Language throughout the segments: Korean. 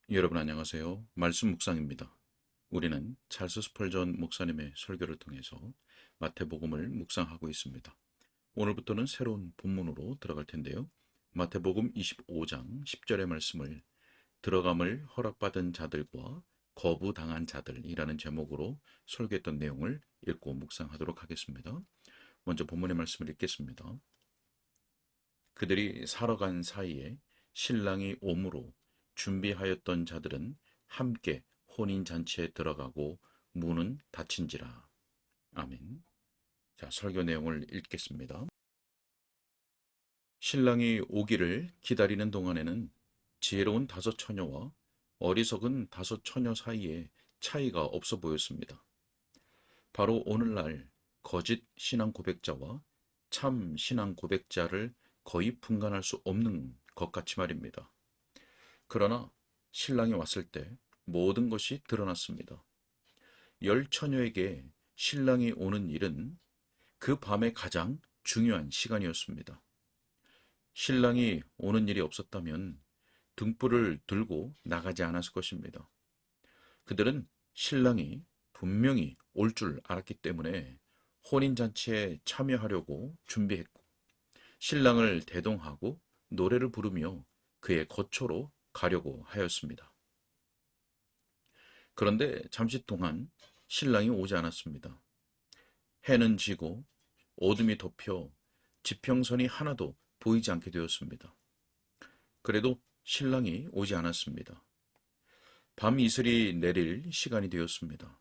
여러분 안녕하세요. 말씀 묵상입니다. 우리는 찰스 스펄전 목사님의 설교를 통해서 마태복음을 묵상하고 있습니다. 오늘부터는 새로운 본문으로 들어갈 텐데요. 마태복음 25장 10절의 말씀을 들어감을 허락받은 자들과 거부당한 자들이라는 제목으로 설교했던 내용을 읽고 묵상하도록 하겠습니다. 먼저 본문의 말씀을 읽겠습니다. 그들이 살아간 사이에 신랑이 오므로 준비하였던 자들은 함께 혼인잔치에 들어가고 문은 닫힌지라. 아멘. 자, 설교 내용을 읽겠습니다. 신랑이 오기를 기다리는 동안에는 지혜로운 다섯 처녀와 어리석은 다섯 처녀 사이에 차이가 없어 보였습니다. 바로 오늘날 거짓 신앙 고백자와 참 신앙 고백자를 거의 분간할 수 없는 것 같이 말입니다. 그러나 신랑이 왔을 때 모든 것이 드러났습니다. 열 처녀에게 신랑이 오는 일은 그 밤의 가장 중요한 시간이었습니다. 신랑이 오는 일이 없었다면 등불을 들고 나가지 않았을 것입니다. 그들은 신랑이 분명히 올 줄 알았기 때문에 혼인잔치에 참여하려고 준비했고, 신랑을 대동하고 노래를 부르며 그의 거처로 가려고 하였습니다. 그런데 잠시 동안 신랑이 오지 않았습니다. 해는 지고 어둠이 덮여 지평선이 하나도 보이지 않게 되었습니다. 그래도 신랑이 오지 않았습니다. 밤 이슬이 내릴 시간이 되었습니다.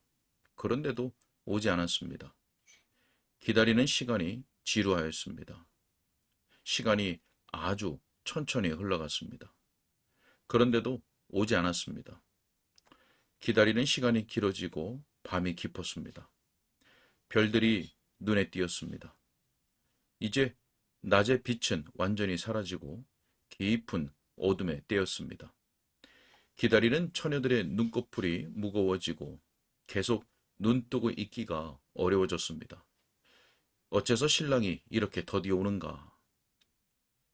그런데도 오지 않았습니다. 기다리는 시간이 지루하였습니다. 시간이 아주 천천히 흘러갔습니다. 그런데도 오지 않았습니다. 기다리는 시간이 길어지고 밤이 깊었습니다. 별들이 눈에 띄었습니다. 이제 낮의 빛은 완전히 사라지고 깊은 어둠에 떼였습니다. 기다리는 처녀들의 눈꺼풀이 무거워지고 계속 눈 뜨고 있기가 어려워졌습니다. 어째서 신랑이 이렇게 더디 오는가?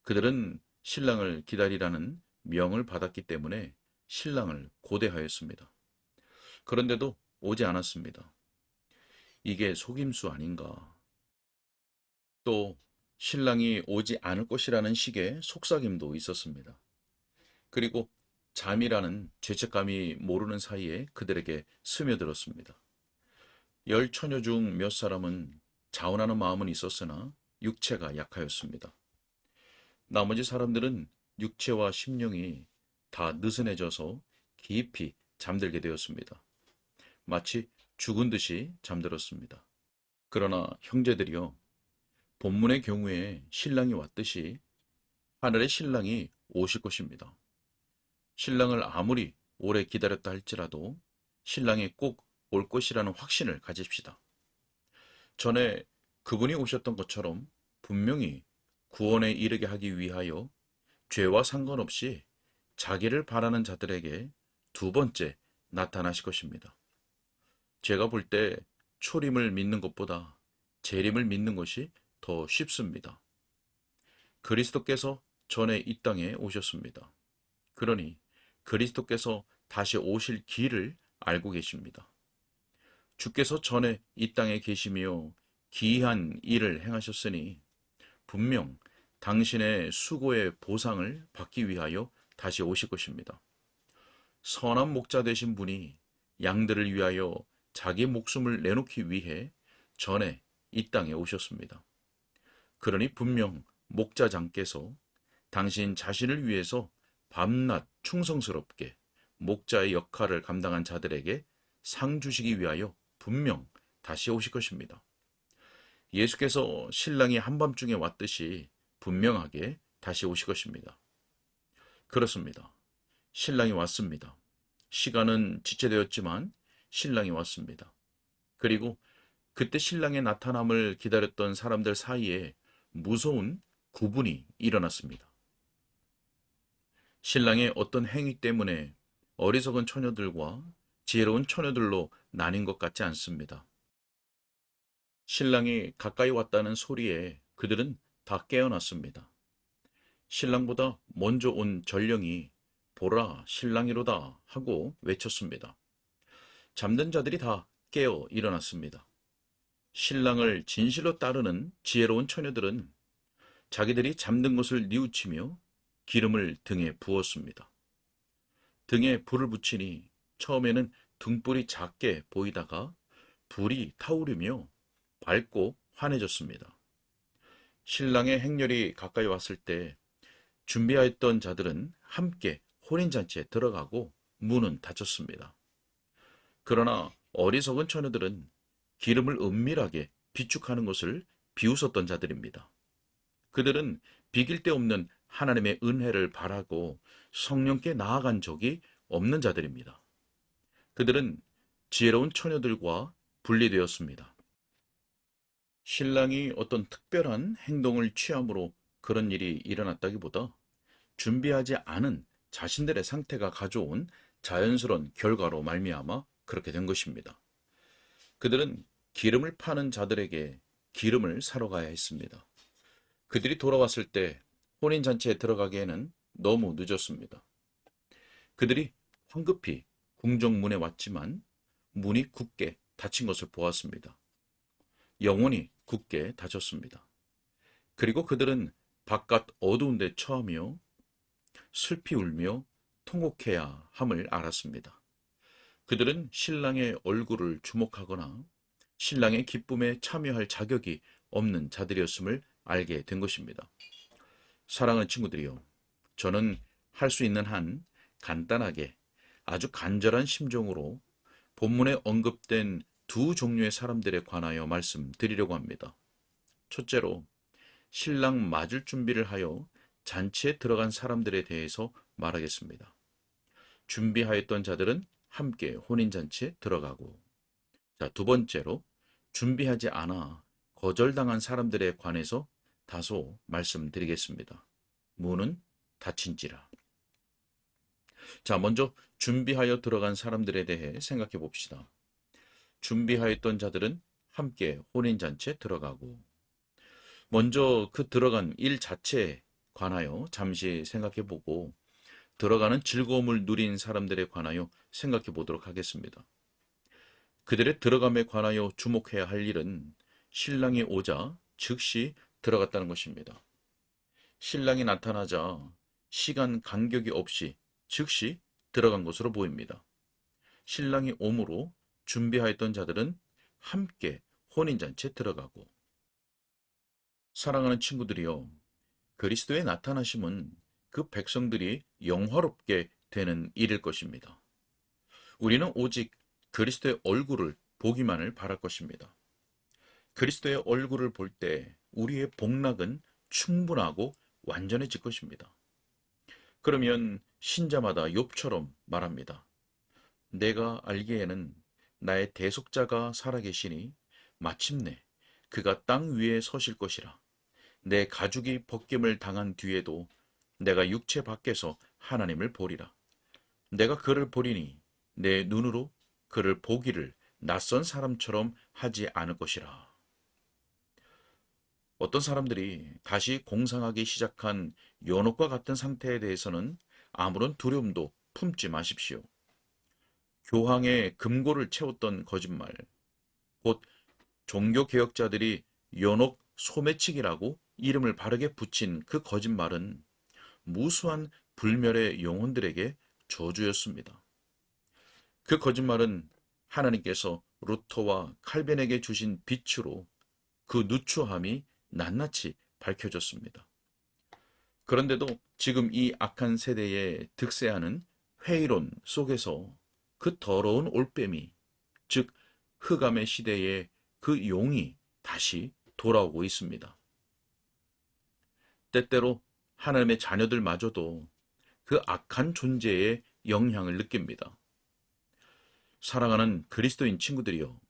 그들은 신랑을 기다리라는 명을 받았기 때문에 신랑을 고대하였습니다. 그런데도 오지 않았습니다. 이게 속임수 아닌가? 또 신랑이 오지 않을 것이라는 식의 속삭임도 있었습니다. 그리고 잠이라는 죄책감이 모르는 사이에 그들에게 스며들었습니다. 열 처녀 중 몇 사람은 자원하는 마음은 있었으나 육체가 약하였습니다. 나머지 사람들은 육체와 심령이 다 느슨해져서 깊이 잠들게 되었습니다. 마치 죽은 듯이 잠들었습니다. 그러나 형제들이여, 본문의 경우에 신랑이 왔듯이 하늘의 신랑이 오실 것입니다. 신랑을 아무리 오래 기다렸다 할지라도 신랑이 꼭 올 것이라는 확신을 가집시다. 전에 그분이 오셨던 것처럼 분명히 구원에 이르게 하기 위하여 죄와 상관없이 자기를 바라는 자들에게 두 번째 나타나실 것입니다. 제가 볼 때 초림을 믿는 것보다 재림을 믿는 것이 더 쉽습니다. 그리스도께서 전에 이 땅에 오셨습니다. 그러니 그리스도께서 다시 오실 길을 알고 계십니다. 주께서 전에 이 땅에 계시며 기이한 일을 행하셨으니 분명 당신의 수고의 보상을 받기 위하여 다시 오실 것입니다. 선한 목자 되신 분이 양들을 위하여 자기 목숨을 내놓기 위해 전에 이 땅에 오셨습니다. 그러니 분명 목자장께서 당신 자신을 위해서 밤낮 충성스럽게 목자의 역할을 감당한 자들에게 상 주시기 위하여 분명 다시 오실 것입니다. 예수께서 신랑이 한밤중에 왔듯이 분명하게 다시 오실 것입니다. 그렇습니다. 신랑이 왔습니다. 시간은 지체되었지만 신랑이 왔습니다. 그리고 그때 신랑의 나타남을 기다렸던 사람들 사이에 무서운 구분이 일어났습니다. 신랑의 어떤 행위 때문에 어리석은 처녀들과 지혜로운 처녀들로 나뉜 것 같지 않습니다. 신랑이 가까이 왔다는 소리에 그들은 다 깨어났습니다. 신랑보다 먼저 온 전령이 보라, 신랑이로다 하고 외쳤습니다. 잠든 자들이 다 깨어 일어났습니다. 신랑을 진실로 따르는 지혜로운 처녀들은 자기들이 잠든 것을 뉘우치며 기름을 등에 부었습니다. 등에 불을 붙이니 처음에는 등불이 작게 보이다가 불이 타오르며 밝고 환해졌습니다. 신랑의 행렬이 가까이 왔을 때 준비하였던 자들은 함께 혼인잔치에 들어가고 문은 닫혔습니다. 그러나 어리석은 처녀들은 기름을 은밀하게 비축하는 것을 비웃었던 자들입니다. 그들은 비길 데 없는 하나님의 은혜를 바라고 성령께 나아간 적이 없는 자들입니다. 그들은 지혜로운 처녀들과 분리되었습니다. 신랑이 어떤 특별한 행동을 취함으로 그런 일이 일어났다기보다 준비하지 않은 자신들의 상태가 가져온 자연스러운 결과로 말미암아 그렇게 된 것입니다. 그들은 기름을 파는 자들에게 기름을 사러 가야 했습니다. 그들이 돌아왔을 때 혼인잔치에 들어가기에는 너무 늦었습니다. 그들이 황급히 궁정문에 왔지만 문이 굳게 닫힌 것을 보았습니다. 영원히 굳게 닫혔습니다. 그리고 그들은 바깥 어두운 데 처하며 슬피 울며 통곡해야 함을 알았습니다. 그들은 신랑의 얼굴을 주목하거나 신랑의 기쁨에 참여할 자격이 없는 자들이었음을 알게 된 것입니다. 사랑하는 친구들이요, 저는 할 수 있는 한 간단하게 아주 간절한 심정으로 본문에 언급된 두 종류의 사람들에 관하여 말씀드리려고 합니다. 첫째로 신랑 맞을 준비를 하여 잔치에 들어간 사람들에 대해서 말하겠습니다. 준비하였던 자들은 함께 혼인잔치에 들어가고, 두 번째로 준비하지 않아 거절당한 사람들에 관해서 다소 말씀드리겠습니다. 문은 닫힌지라. 먼저 준비하여 들어간 사람들에 대해 생각해 봅시다. 준비하였던 자들은 함께 혼인잔치에 들어가고, 먼저 그 들어간 일 자체에 관하여 잠시 생각해 보고 들어가는 즐거움을 누린 사람들에 관하여 생각해 보도록 하겠습니다. 그들의 들어감에 관하여 주목해야 할 일은 신랑이 오자 즉시 들어갔다는 것입니다. 신랑이 나타나자 시간 간격이 없이 즉시 들어간 것으로 보입니다. 신랑이 오므로 준비하였던 자들은 함께 혼인잔치에 들어가고, 사랑하는 친구들이여, 그리스도의 나타나심은 그 백성들이 영화롭게 되는 일일 것입니다. 우리는 오직 그리스도의 얼굴을 보기만을 바랄 것입니다. 그리스도의 얼굴을 볼 때 우리의 복락은 충분하고 완전해질 것입니다. 그러면 신자마다 욥처럼 말합니다. 내가 알기에는 나의 대속자가 살아계시니 마침내 그가 땅 위에 서실 것이라. 내 가죽이 벗김을 당한 뒤에도 내가 육체 밖에서 하나님을 보리라. 내가 그를 보리니 내 눈으로 그를 보기를 낯선 사람처럼 하지 않을 것이라. 어떤 사람들이 다시 공상하기 시작한 연옥과 같은 상태에 대해서는 아무런 두려움도 품지 마십시오. 교황의 금고를 채웠던 거짓말, 곧 종교개혁자들이 연옥 소매치기라고 이름을 바르게 붙인 그 거짓말은 무수한 불멸의 영혼들에게 저주였습니다. 그 거짓말은 하나님께서 루터와 칼벤에게 주신 빛으로 그 누추함이 낱낱이 밝혀졌습니다. 그런데도 지금 이 악한 세대에 득세하는 회의론 속에서 그 더러운 올빼미, 즉 흑암의 시대에 그 용이 다시 돌아오고 있습니다. 때때로 하나님의 자녀들마저도 그 악한 존재의 영향을 느낍니다. 사랑하는 그리스도인 친구들이여,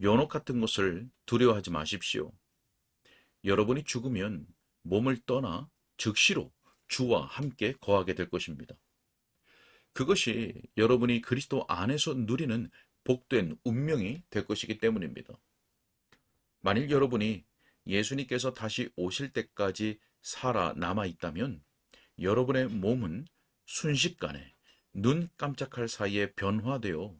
연옥 같은 것을 두려워하지 마십시오. 여러분이 죽으면 몸을 떠나 즉시로 주와 함께 거하게 될 것입니다. 그것이 여러분이 그리스도 안에서 누리는 복된 운명이 될 것이기 때문입니다. 만일 여러분이 예수님께서 다시 오실 때까지 살아남아 있다면 여러분의 몸은 순식간에 눈 깜짝할 사이에 변화되어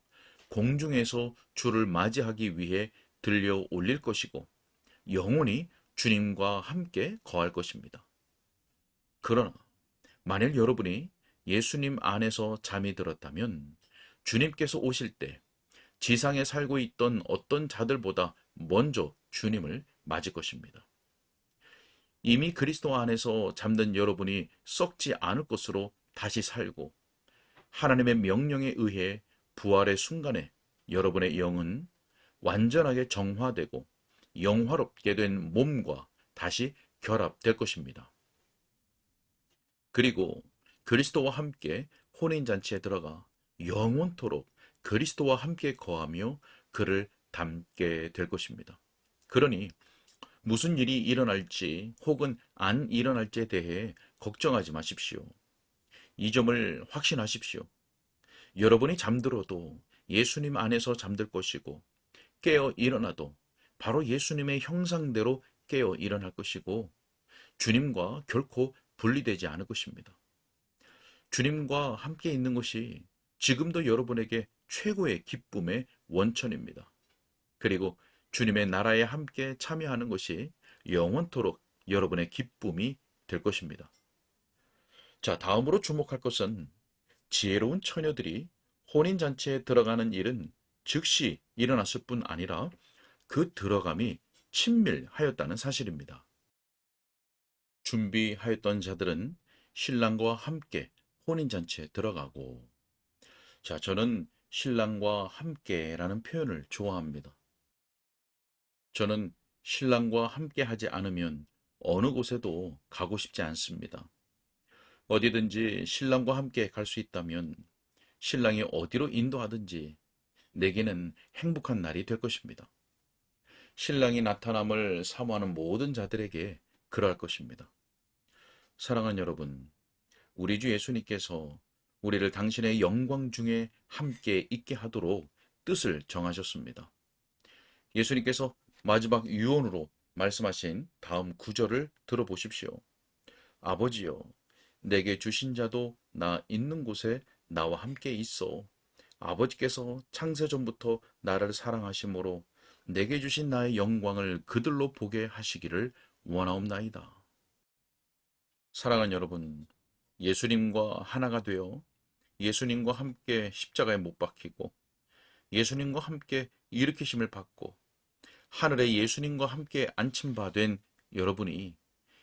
공중에서 주를 맞이하기 위해 들려 올릴 것이고 영원히 주님과 함께 거할 것입니다. 그러나 만일 여러분이 예수님 안에서 잠이 들었다면 주님께서 오실 때 지상에 살고 있던 어떤 자들보다 먼저 주님을 맞을 것입니다. 이미 그리스도 안에서 잠든 여러분이 썩지 않을 것으로 다시 살고 하나님의 명령에 의해 부활의 순간에 여러분의 영은 완전하게 정화되고 영화롭게 된 몸과 다시 결합될 것입니다. 그리고 그리스도와 함께 혼인잔치에 들어가 영원토록 그리스도와 함께 거하며 그를 닮게 될 것입니다. 그러니 무슨 일이 일어날지 혹은 안 일어날지에 대해 걱정하지 마십시오. 이 점을 확신하십시오. 여러분이 잠들어도 예수님 안에서 잠들 것이고 깨어 일어나도 바로 예수님의 형상대로 깨어 일어날 것이고 주님과 결코 분리되지 않을 것입니다. 주님과 함께 있는 것이 지금도 여러분에게 최고의 기쁨의 원천입니다. 그리고 주님의 나라에 함께 참여하는 것이 영원토록 여러분의 기쁨이 될 것입니다. 자, 다음으로 주목할 것은 지혜로운 처녀들이 혼인잔치에 들어가는 일은 즉시 일어났을 뿐 아니라 그 들어감이 친밀하였다는 사실입니다. 준비하였던 자들은 신랑과 함께 혼인잔치에 들어가고, 자, 저는 신랑과 함께라는 표현을 좋아합니다. 저는 신랑과 함께 하지 않으면 어느 곳에도 가고 싶지 않습니다. 어디든지 신랑과 함께 갈 수 있다면 신랑이 어디로 인도하든지 내게는 행복한 날이 될 것입니다. 신랑이 나타남을 사모하는 모든 자들에게 그러할 것입니다. 사랑하는 여러분, 우리 주 예수님께서 우리를 당신의 영광 중에 함께 있게 하도록 뜻을 정하셨습니다. 예수님께서 마지막 유언으로 말씀하신 다음 구절을 들어보십시오. 아버지여, 내게 주신 자도 나 있는 곳에 나와 함께 있어. 아버지께서 창세전부터 나를 사랑하심으로 내게 주신 나의 영광을 그들로 보게 하시기를 원하옵나이다. 사랑하는 여러분, 예수님과 하나가 되어 예수님과 함께 십자가에 못 박히고 예수님과 함께 일으키심을 받고 하늘에 예수님과 함께 안침받은 여러분이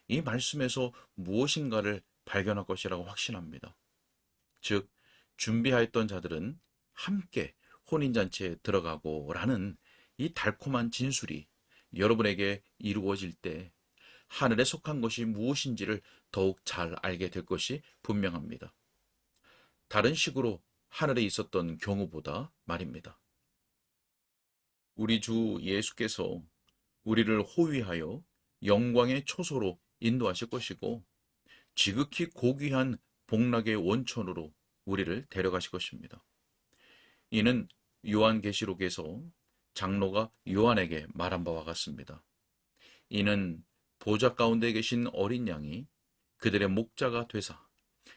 이 말씀에서 무엇인가를 발견할 것이라고 확신합니다. 즉, 준비하였던 자들은 함께 혼인잔치에 들어가고 라는 이 달콤한 진술이 여러분에게 이루어질 때 하늘에 속한 것이 무엇인지를 더욱 잘 알게 될 것이 분명합니다. 다른 식으로 하늘에 있었던 경우보다 말입니다. 우리 주 예수께서 우리를 호위하여 영광의 초소로 인도하실 것이고 지극히 고귀한 복락의 원천으로 우리를 데려가실 것입니다. 이는 요한계시록에서 장로가 요한에게 말한 바와 같습니다. 이는 보좌 가운데 계신 어린 양이 그들의 목자가 되사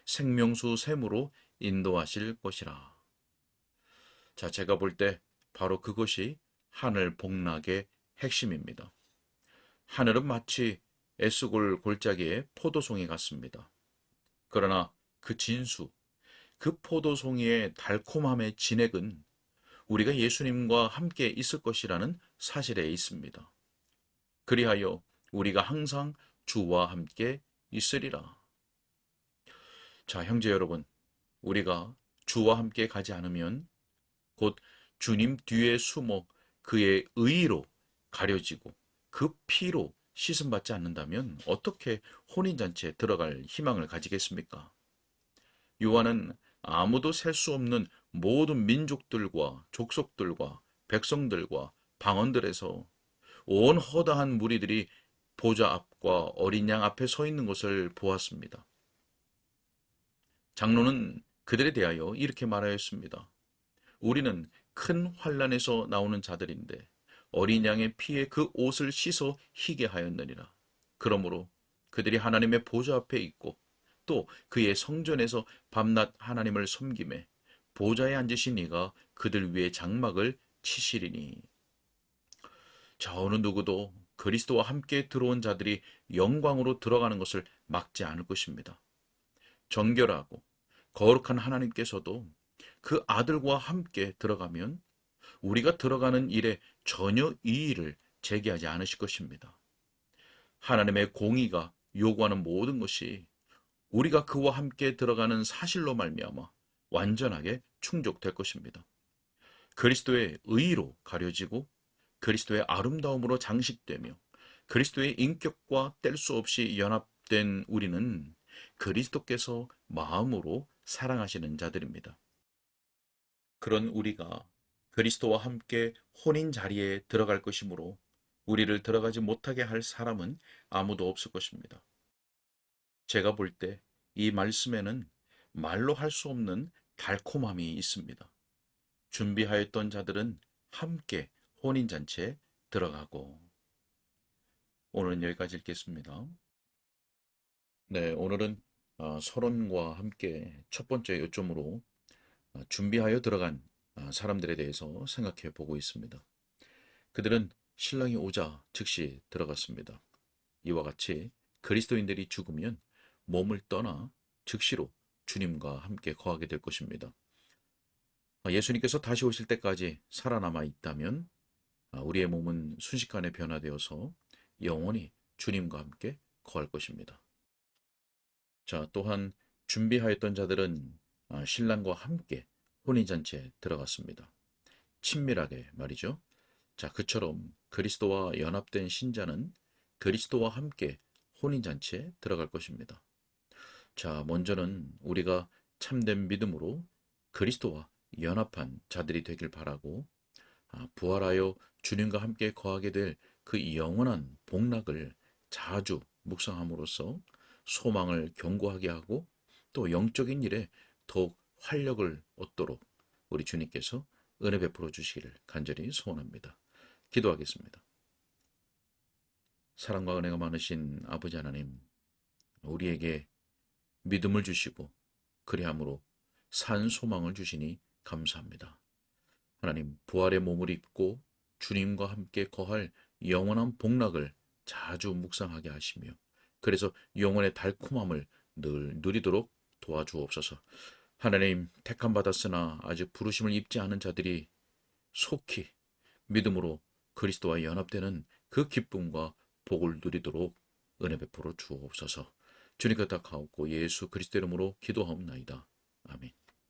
생명수 샘으로 인도하실 것이라. 자, 제가 볼 때 바로 그것이 하늘 복락의 핵심입니다. 하늘은 마치 에스골 골짜기의 포도송이 같습니다. 그러나 그 진수, 그 포도송이의 달콤함의 진액은 우리가 예수님과 함께 있을 것이라는 사실에 있습니다. 그리하여 우리가 항상 주와 함께 있으리라. 자, 형제 여러분, 우리가 주와 함께 가지 않으면 곧 주님 뒤에 숨어 그의 의로 가려지고 그 피로 씻음받지 않는다면 어떻게 혼인잔치에 들어갈 희망을 가지겠습니까? 요한은 아무도 셀 수 없는 모든 민족들과 족속들과 백성들과 방언들에서 온 허다한 무리들이 보좌 앞과 어린 양 앞에 서 있는 것을 보았습니다. 장로는 그들에 대하여 이렇게 말하였습니다. 우리는 큰 환난에서 나오는 자들인데 어린 양의 피에 그 옷을 씻어 희게 하였느니라. 그러므로 그들이 하나님의 보좌 앞에 있고 또 그의 성전에서 밤낮 하나님을 섬김에 보좌에 앉으신 이가 그들 위에 장막을 치시리니. 자, 어느 누구도 그리스도와 함께 들어온 자들이 영광으로 들어가는 것을 막지 않을 것입니다. 정결하고 거룩한 하나님께서도 그 아들과 함께 들어가면 우리가 들어가는 일에 전혀 이의를 제기하지 않으실 것입니다. 하나님의 공의가 요구하는 모든 것이 우리가 그와 함께 들어가는 사실로 말미암아 완전하게 충족될 것입니다. 그리스도의 의로 가려지고 그리스도의 아름다움으로 장식되며 그리스도의 인격과 뗄 수 없이 연합된 우리는 그리스도께서 마음으로 사랑하시는 자들입니다. 그런 우리가 그리스도와 함께 혼인 자리에 들어갈 것이므로 우리를 들어가지 못하게 할 사람은 아무도 없을 것입니다. 제가 볼 때 이 말씀에는 말로 할 수 없는 달콤함이 있습니다. 준비하였던 자들은 함께 혼인잔치에 들어가고. 오늘은 여기까지 읽겠습니다. 네, 오늘은 서론과 함께 첫 번째 요점으로 준비하여 들어간 사람들에 대해서 생각해 보고 있습니다. 그들은 신랑이 오자 즉시 들어갔습니다. 이와 같이 그리스도인들이 죽으면 몸을 떠나 즉시로 주님과 함께 거하게 될 것입니다. 예수님께서 다시 오실 때까지 살아남아 있다면 우리의 몸은 순식간에 변화되어서 영원히 주님과 함께 거할 것입니다. 자, 또한 준비하였던 자들은 신랑과 함께 혼인잔치에 들어갔습니다. 친밀하게 말이죠. 자, 그처럼 그리스도와 연합된 신자는 그리스도와 함께 혼인잔치에 들어갈 것입니다. 자, 먼저는 우리가 참된 믿음으로 그리스도와 연합한 자들이 되길 바라고, 부활하여 주님과 함께 거하게 될 그 영원한 복락을 자주 묵상함으로써 소망을 견고하게 하고 또 영적인 일에 더욱 활력을 얻도록 우리 주님께서 은혜 베풀어 주시기를 간절히 소원합니다. 기도하겠습니다. 사랑과 은혜가 많으신 아버지 하나님, 우리에게 믿음을 주시고 그리함으로 산 소망을 주시니 감사합니다. 하나님, 부활의 몸을 입고 주님과 함께 거할 영원한 복락을 자주 묵상하게 하시며 그래서 영혼의 달콤함을 늘 누리도록 도와주옵소서. 하나님, 택함 받았으나 아직 부르심을 입지 않은 자들이 속히 믿음으로 그리스도와 연합되는 그 기쁨과 복을 누리도록 은혜 베풀어 주옵소서. 주님 께 부탁하옵고 예수 그리스도 이름으로 기도하옵나이다. 아멘.